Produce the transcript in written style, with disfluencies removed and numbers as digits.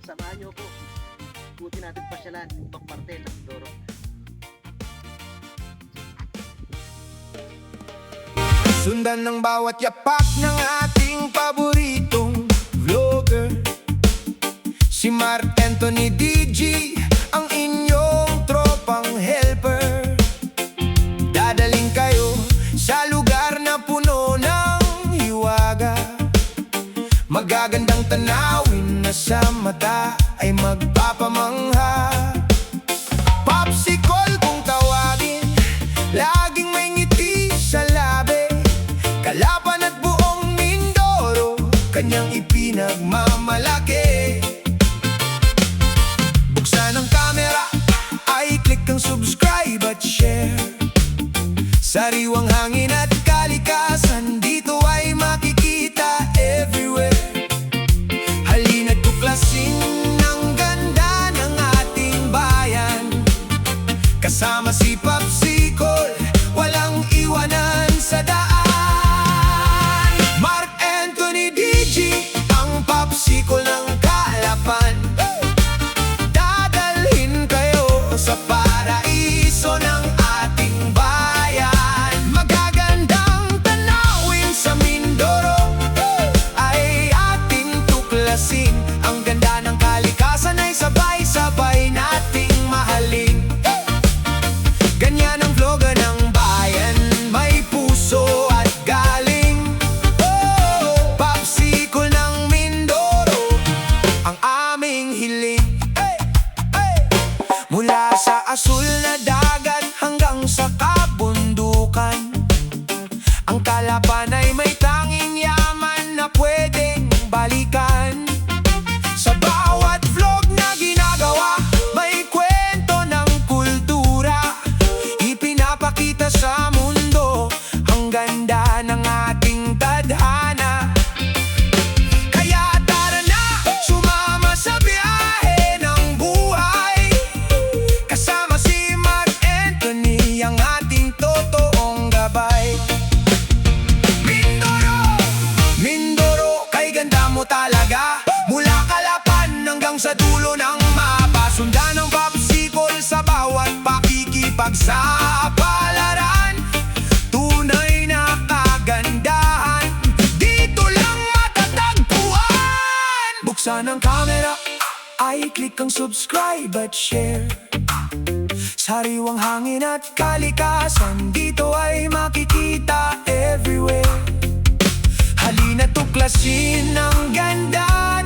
samahan niyo ako. Ikutin natin pasyalan yung ibang parte ng Mindoro. Sundan ng bawat yapak ng ating paboritong vlogger, si Mark Anthony DG, ang inyong tropang helper. Dadaling kayo sa lugar na puno ng hiwaga, magagandang tanawin na sa mata ay magpapamangha. Popsicle kung tawagin, laging may ngiti sa labi, Kalapan at buong Mindoro, kanyang ipinagmamalaki. Buksan ang camera, ay click ang subscribe at share. Sariwang hangin at kalikasan, dito ay makikita everywhere. Halina't tuklasin ang ganda ng ating bayan. Kasama si Popsicle, walang iwanan sa daan. Mark Anthony DG, ang Popsicle ng Kalapan. Dadalhin kayo sa paraiso ng ating bayan. Magagandang tanawin sa Mindoro ay ating tuklasin. Ang ganda ng kalikasan ay sabay-sabay nating mahalin. Ganyan ang vlogger ng bayan, may puso at galing. Popsicle ng Mindoro, ang aming hiling. Mula sa asul na dagat hanggang sa kabundukan, ang Kalapan ay may tanging yaman na pwedeng balikan. Sa bawat vlog na ginagawa, may kwento ng kultura, ipinapakita sa mundo ang ganda ng ating tadhana. Kaya tara na, sumama sa biyahe ng buhay. Kasama si Mark Anthony, ang ating totoong gabay. Mindoro, Mindoro, kay ganda mo talaga. Mula Kalapan hanggang sa dulo ng mapa, sundan ng Popsicle sa bawat pakikipagsapalaran. Tunay na kagandahan, dito lang matatagpuan. Buksan ang camera, ay click ang subscribe at share. Sariwang hangin at kalikasan, dito ay makikita everywhere. Halina't tuklasin ang ganda